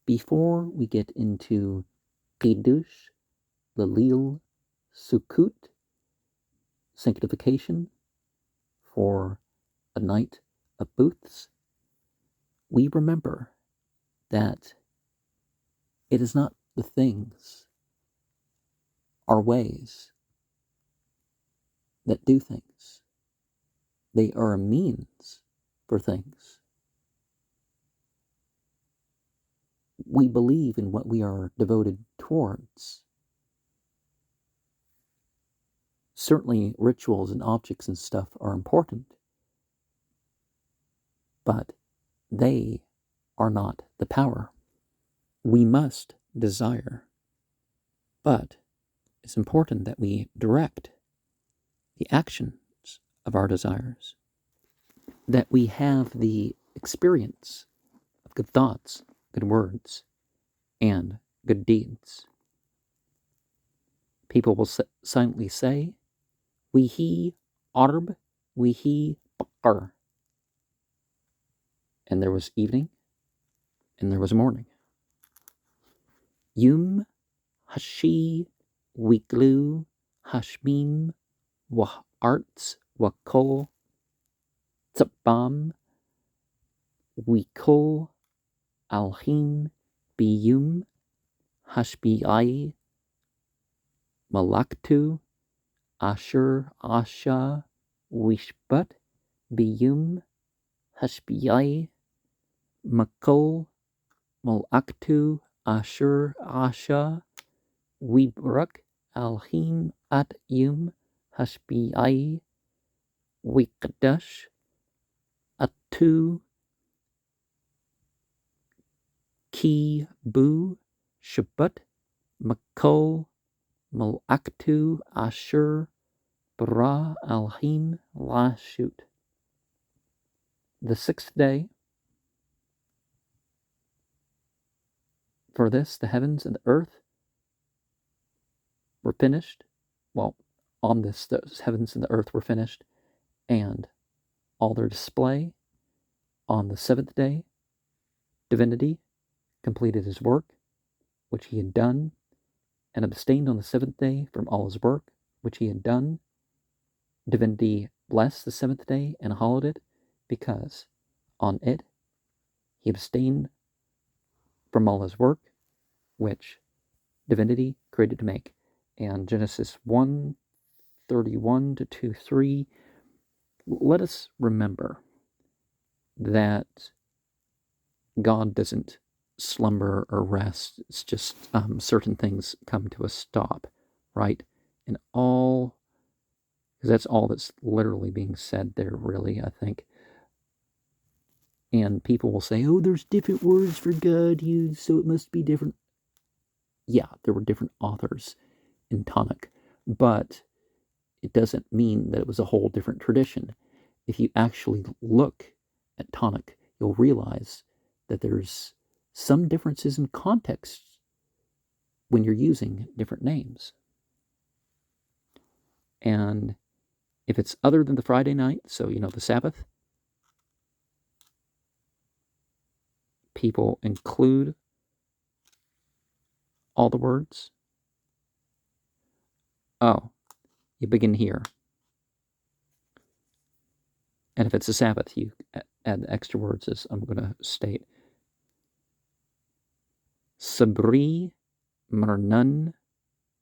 Before we get into Qeedush Lileel Sukut, Sanctification for a night of booths, we remember that it is not the things, our ways, that do things. They are a means for things. We believe in what we are devoted towards. Certainly, rituals and objects and stuff are important, but they are not the power. We must desire, but it's important that we direct the actions of our desires, that we have the experience of good thoughts, good words, and good deeds. People will silently say, "Wihi arb, wihi bakar." And there was evening, and there was morning. Yum hashi wiglu hashmim wah arts wakol tzabam wikol alhim biyum hashbiai malaktu asher asha wishbat biyum hashbiai makol malaktu asher asha wibrak alhim at yum hashbiai wikdash atu ki bu shabbat makol malaktu asher bara alhim lashut. The sixth day, for this the heavens and the earth were finished. Well, on this the heavens and the earth were finished, and all their display. On the seventh day, divinity completed his work, which he had done, and abstained on the seventh day from all his work, which he had done. Divinity blessed the seventh day and hallowed it, because on it he abstained from all his work, which divinity created to make. And Genesis 1:31 to 2:3, let us remember that God doesn't slumber or rest. It's just certain things come to a stop, right? And all, because that's all that's literally being said there, really, I think. And people will say, oh, there's different words for God used, so it must be different. Yeah, there were different authors in Tanakh, but it doesn't mean that it was a whole different tradition. If you actually look at Tanakh, you'll realize that there's some differences in context when you're using different names. And if it's other than the Friday night, so the Sabbath, people include all the words. Oh, you begin here. And if it's a Sabbath, you add the extra words, as I'm going to state. Sabri marnan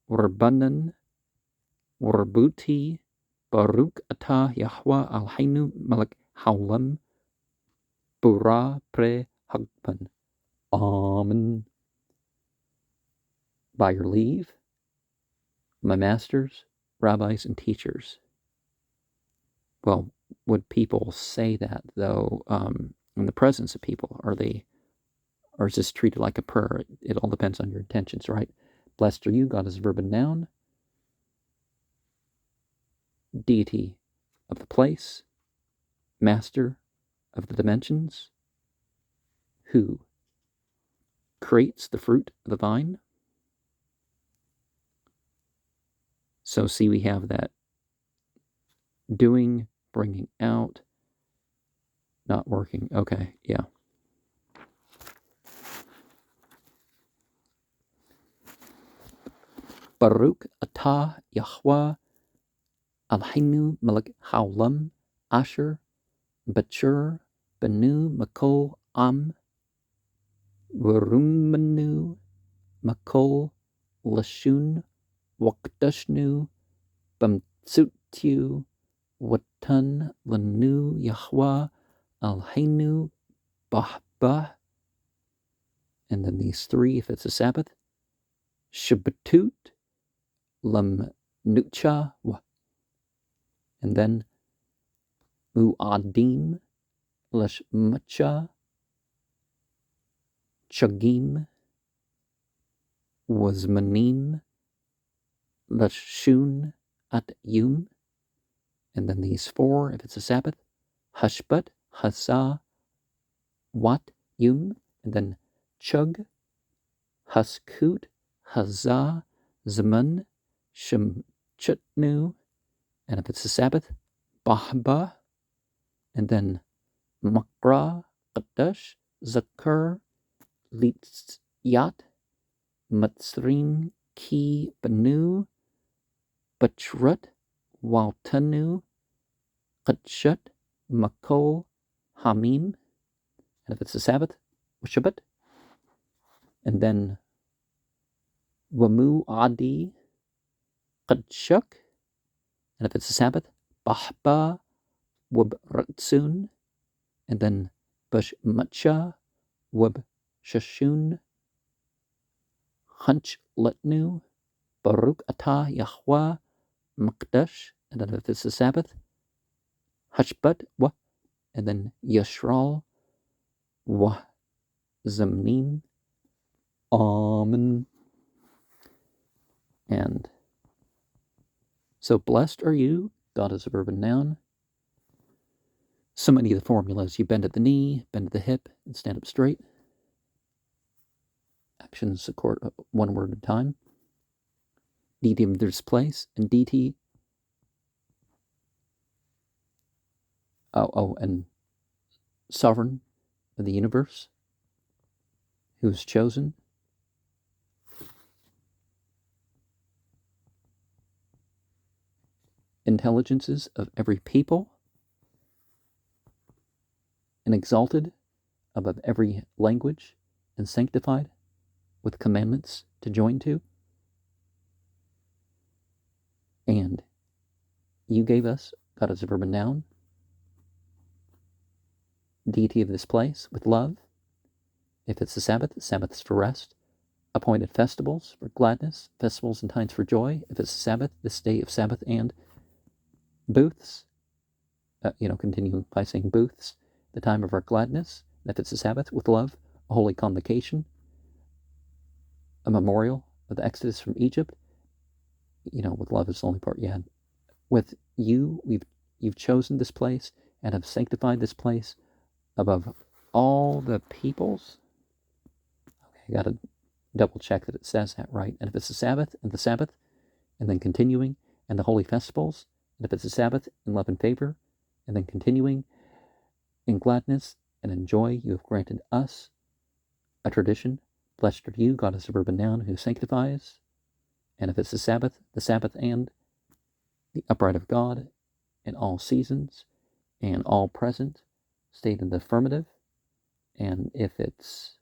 warbanan warbuti Baruch atah Yahweh Alhainu Malak Haulam Bura Pre Hagpan. Amen. By your leave, my masters, rabbis, and teachers. Well, would people say that, though, in the presence of people? Or is this treated like a prayer? It all depends on your intentions, right? Blessed are you, God is verb and noun. Deity of the place, master of the dimensions, who creates the fruit of the vine. So see, we have that doing, bringing out, not working. Okay, yeah. Baruch atah Yahweh Eloheinu melech haolam asher b'chur benu makol am v'rumenu makol lashun wakdashnu b'mtzutiu watan lanu Yahweh Eloheinu bahbah. And then these three, if it's a Sabbath, Shabbatut lam nucha, and then muadim lashmacha chagim wazmanim lashun at yum. And then these four, if it's a Sabbath, Hashbat, Hasa, Wat, Yum, and then Chug, Haskut, Hazah, Zaman, Shemchutnu, and if it's a Sabbath, Bahba, and then Makra, Qadash, Zakar, Litzyat, Matsrim, Ki, Banu, Bachrut, Waltanu, Qadshat, Makol, Hamim, and if it's a Sabbath, Shabbat, and then Wamu Adi, Qadshuk, and if it's a Sabbath, Bahba, Wab Ratsun, and then Bash Matcha, Wab Shashun, Hunch Letnu, Baruch Atah Yahweh, Makdash, and then if it's a Sabbath, Hashbat, Wa, and then Yashral, Wa Zamnim, Amen. And so blessed are you, God is a verb and noun. So many of the formulas: you bend at the knee, bend at the hip, and stand up straight. Actions accord one word at a time. Deity of this place, and deity. And sovereign of the universe, who is chosen. Intelligences of every people, and exalted above every language, and sanctified with commandments to join to. And you gave us, God as a verb and noun, deity of this place with love. If it's the Sabbath is for rest. Appointed festivals for gladness, festivals and times for joy. If it's Sabbath, this day of Sabbath, and booths, continuing by saying booths, the time of our gladness. And if it's a Sabbath, with love, a holy convocation, a memorial of the Exodus from Egypt. With love is the only part you had. With you, you've chosen this place and have sanctified this place above all the peoples. Okay, I gotta double check that it says that right. And if it's the Sabbath, and then continuing, and the holy festivals, and if it's a Sabbath, in love and favor, and then continuing in gladness and in joy, you have granted us a tradition. Blessed are you, God is a verb and noun, who sanctifies. And if it's the Sabbath, and the upright of God in all seasons and all present, state in the affirmative. And if it's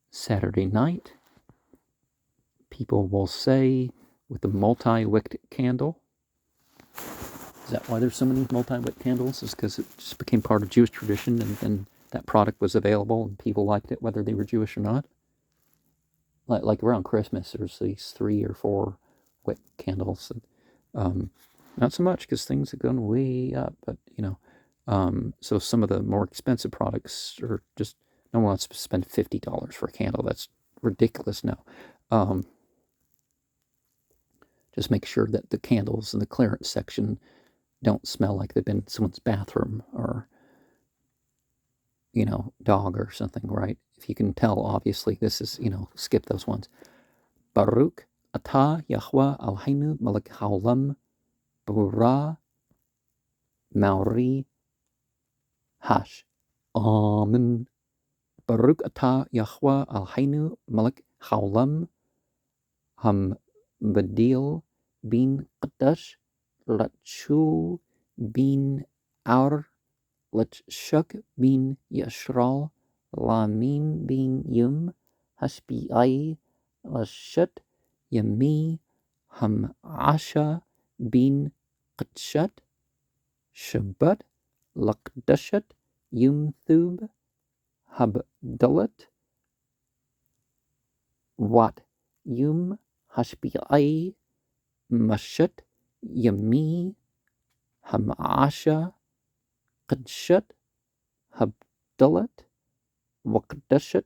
Saturday night, people will say with the multi-wicked candle. Is that why there's so many multi-wick candles? Is because it just became part of Jewish tradition, and then that product was available and people liked it whether they were Jewish or not? Like around Christmas, there's these 3 or 4 wick candles. Not so much because things have gone way up, but so some of the more expensive products are just, no one wants to spend $50 for a candle. That's ridiculous now. Just make sure that the candles in the clearance section don't smell like they've been in someone's bathroom or, dog or something, right? If you can tell, obviously, this is, skip those ones. Baruch atah Yahweh Eloheinu melech haolam b'ra maori hash. Amen. Baruch atah Yahweh Eloheinu melech haolam ham Badil bin Qeedush Lileel bin Aur Lishuk bin Yashral Lamim bin Yum Hashbi'ai Lashut Yami Asha bin Qedshat Shabbat Lakdashat Thub Habdalat Wat Hashbi'ai Mashat Yami Asha Qedshat Habdalat Waqdashat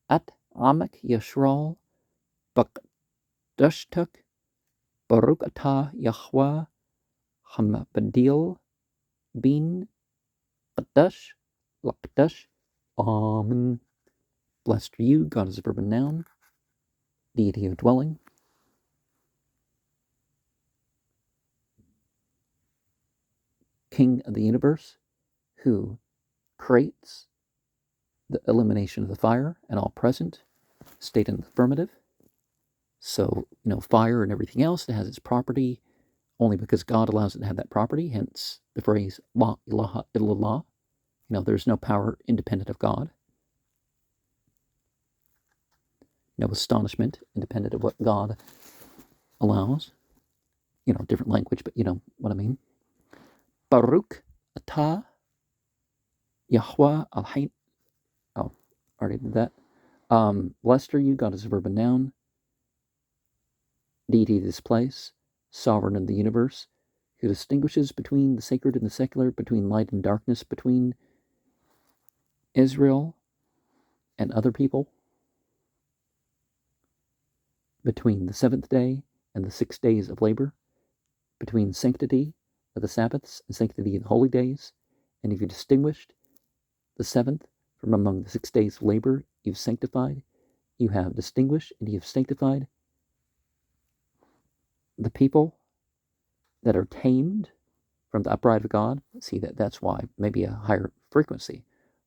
At Amak Yashral Bakdashtuk Baruch Atah Yahweh Badil bin Qeedush Lakdash. Amen. Blessed are you, God is a verb and noun, deity of dwelling. King of the universe, who creates the elimination of the fire and all present, state in the affirmative. So, fire and everything else, it has its property only because God allows it to have that property, hence the phrase La ilaha illallah. There's no power independent of God. No astonishment independent of what God allows. Different language, but you know what I mean. Baruch atah Yahweh al-Hain. Oh, already did that. Blessed are you, God is a verb and noun, deity of this place, sovereign of the universe, who distinguishes between the sacred and the secular, between light and darkness, between Israel and other people, between the seventh day and the 6 days of labor, between sanctity of the Sabbaths and sanctity of the holy days. And if you distinguished the seventh from among the 6 days of labor, you've sanctified, you have distinguished, and you've sanctified the people that are tamed from the upright of God. See, that's why maybe a higher frequency.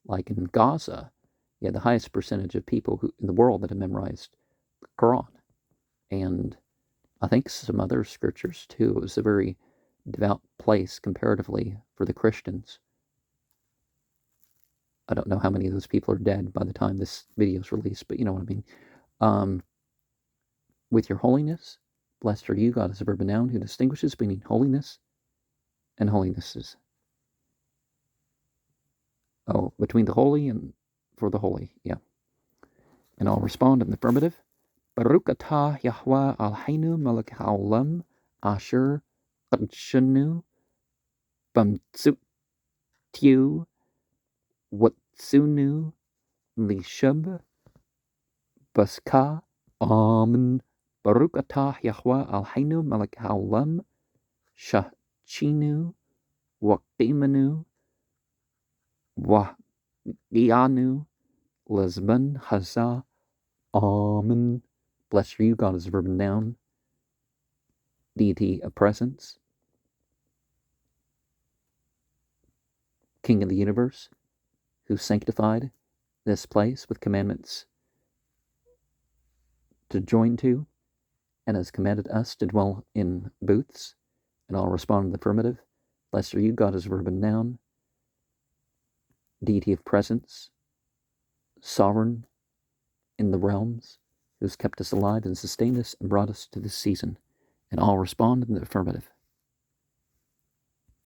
Like in Gaza, you had the highest percentage of people in the world that have memorized the Quran. And I think some other scriptures too. It was a very devout place comparatively for the Christians. I don't know how many of those people are dead by the time this video is released, but you know what I mean. With your holiness, blessed are you, God is a verb and noun, who distinguishes between holiness and holinesses. Oh, between the holy and for the holy, yeah. And I'll respond in the affirmative. Baruch atah Yahweh al-Hainu melech ha'olam asher qadshanu bamtzutiu watsunu lishab baska. Amen. Baruch atah Yahweh al-Hainu melech ha'olam shachinu waqimanu wahianu lesban hazah. Amen. Blessed are you, God is a verb and noun, deity of presence, King of the universe, who sanctified this place with commandments to join to, and has commanded us to dwell in booths. And I'll respond in the affirmative. Blessed are you, God is a verb and noun, deity of presence, sovereign in the realms, who has kept us alive and sustained us and brought us to this season. And I'll respond in the affirmative.